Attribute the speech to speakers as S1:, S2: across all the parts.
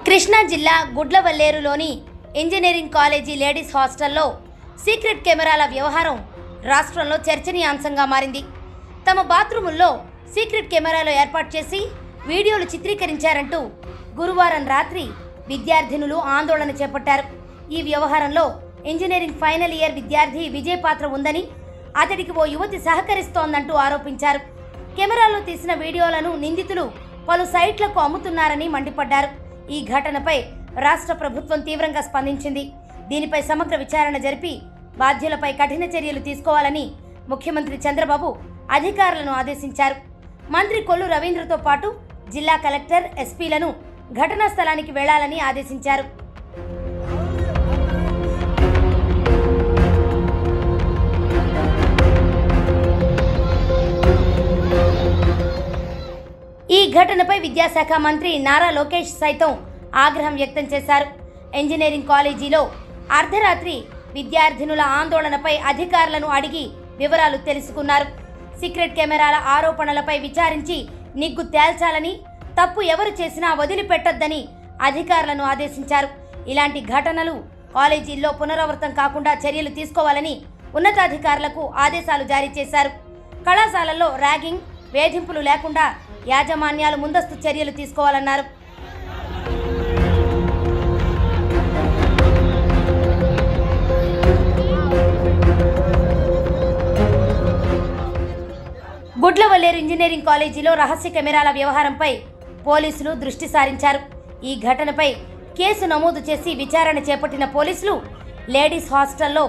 S1: కృష్ణా జిల్లా గుడ్లవల్లేరులోని engineering college ladies హాస్టల్లో secret కెమెరాల వ్యవహారం రాష్ట్రంలో చర్చనీయాంశంగా మారింది. తమ బాత్రూముల్లో సీక్రెట్ కెమెరాలు ఏర్పాటు చేసి వీడియోలు చిత్రీకరించారంటూ గురువారం రాత్రి విద్యార్థినులు ఆందోళన చేపట్టారు. ఈ వ్యవహారంలో ఇంజనీరింగ్ ఫైనల్ ఇయర్ విద్యార్థి విజయ్ పాత్ర ఉందని, అతడికి ఓ యువతి సహకరిస్తోందంటూ ఆరోపించారు. కెమెరాలో తీసిన వీడియోలను నిందితులు పలు సైట్లకు అమ్ముతున్నారని మండిపడ్డారు. ఈ ఘటనపై రాష్ట్ర ప్రభుత్వం తీవ్రంగా స్పందించింది. దీనిపై సమగ్ర విచారణ జరిపి బాధ్యులపై కఠిన చర్యలు తీసుకోవాలని ముఖ్యమంత్రి చంద్రబాబు అధికారులను ఆదేశించారు. మంత్రి కొల్లు రవీంద్రతో పాటు జిల్లా కలెక్టర్, ఎస్పీలను ఘటనా స్థలానికి వెళ్లాలని ఆదేశించారు. ఈ ఘటనపై విద్యాశాఖ మంత్రి నారా లోకేష్ సైతం ఆగ్రహం వ్యక్తం చేశారు. ఇంజనీరింగ్ కాలేజీలో అర్ధరాత్రి విద్యార్థినుల ఆందోళనపై అధికారులను అడిగి వివరాలు తెలుసుకున్నారు. సీక్రెట్ కెమెరాల ఆరోపణలపై విచారించి నిగ్గు తేల్చాలని, తప్పు ఎవరు చేసినా వదిలిపెట్టొద్దని అధికారులను ఆదేశించారు. ఇలాంటి ఘటనలు కాలేజీల్లో పునరావృతం కాకుండా చర్యలు తీసుకోవాలని ఉన్నతాధికారులకు ఆదేశాలు జారీ చేశారు. కళాశాలల్లో ర్యాగింగ్, వేధింపులు లేకుండా యాజమాన్యాలు ముందస్తు చర్యలు తీసుకోవాలన్నారు. గుడ్లవల్లేరు ఇంజనీరింగ్ కాలేజీలో రహస్య కెమెరాల వ్యవహారంపై పోలీసులు దృష్టి సారించారు. ఈ ఘటనపై కేసు నమోదు చేసి విచారణ చేపట్టిన పోలీసులు లేడీస్ హాస్టల్లో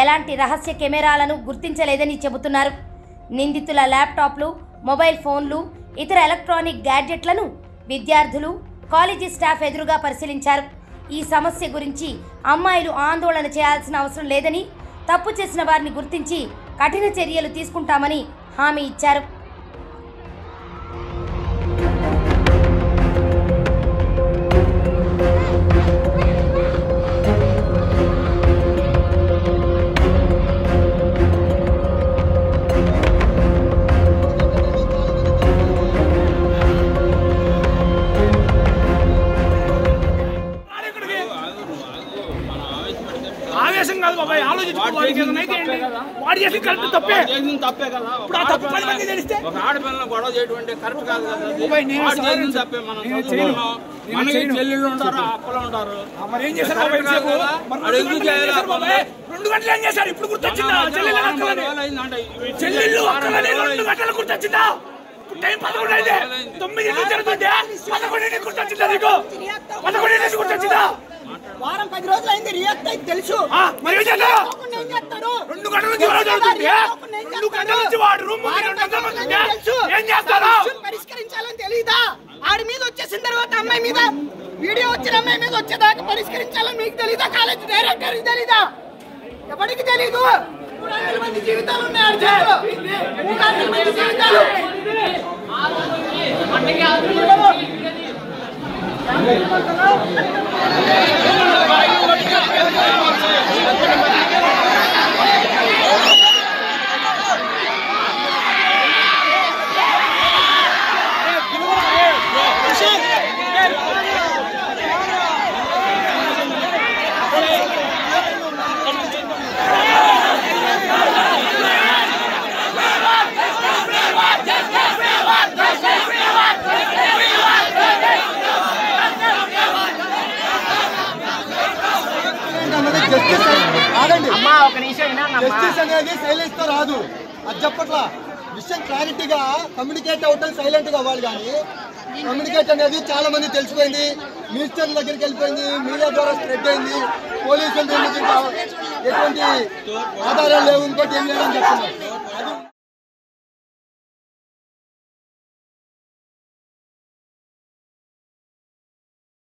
S1: ఎలాంటి రహస్య కెమెరాలను గుర్తించలేదని చెబుతున్నారు. నిందితుల ల్యాప్టాప్లు, మొబైల్ ఫోన్లు, ఇతర ఎలక్ట్రానిక్ గ్యాడ్జెట్లను విద్యార్థులు, కాలేజీ స్టాఫ్ ఎదురుగా పరిశీలించారు. ఈ సమస్య గురించి అమ్మాయిలు ఆందోళన చేయాల్సిన అవసరం లేదని, తప్పు చేసిన వారిని గుర్తించి కఠిన చర్యలు తీసుకుంటామని హామీ ఇచ్చారు.
S2: ఆవేశం కాదు బాబాయ్, వాడు చేసి కరెక్ట్ తప్పే కదా. ఇప్పుడు ఆ తప్పు 10 మంది తెలిస్తే
S3: ఒక ఆడపిల్లని గొడవ చేయడం కరెక్ట్ కాదు కదా. తప్పే. మనకి చెల్లెళ్ళు ఉంటారు, అప్పలు ఉంటారు.
S2: మరి ఏం చేశారు? 2 గంటలు ఏం చేశారు? ఇప్పుడు గుర్తొచ్చిందా? చెల్లెళ్ళు 2 గంటలు గుర్తొచ్చిందా? టైం 11 అయితే 9 జరుగుతుంటే 11 గుర్తొచ్చిందా? నీకు 11 గుర్తొచ్చిందా?
S4: వారం 10 రోజులు అయింది, రియాక్ట్ అయితే తెలుసు.
S2: మరి ఏం చేస్తారు? 2 గంటల నుంచి జరుగుతుంది. 2 గంటల నుంచి వాడు రూమ్ ఏం చేస్తారు?
S4: పరిష్కరించాలని తెలీదా? ఆడి మీద వచ్చేసిన తర్వాత అమ్మాయి మీద వీడియో వచ్చిన అమ్మాయి మీద వచ్చేదాకా పరిష్కరించాలని మీకు తెలీదా? కాలేజ్ డైరెక్టర్ తెలీదా? ఎవరికి తెలీదు? 300 మంది జీవితాలు ఉన్నాయి. 300 మంది జీవితాలు.
S5: జస్టిస్ అనేది సైలెన్స్ తో రాదు. అది చెప్పట్లా. విషయం క్లారిటీగా కమ్యూనికేట్ అవటం సైలెంట్ గా అవ్వాలి. కానీ కమ్యూనికేట్ అనేది చాలా మంది తెలిసిపోయింది, మినిస్టర్ల దగ్గరికి వెళ్ళిపోయింది, మీడియా ద్వారా స్ప్రెడ్ అయింది. పోలీసులు ఎటువంటి ఆధారాలు లేవు, ఇంకోటి ఏం లేదని చెప్తున్నారు.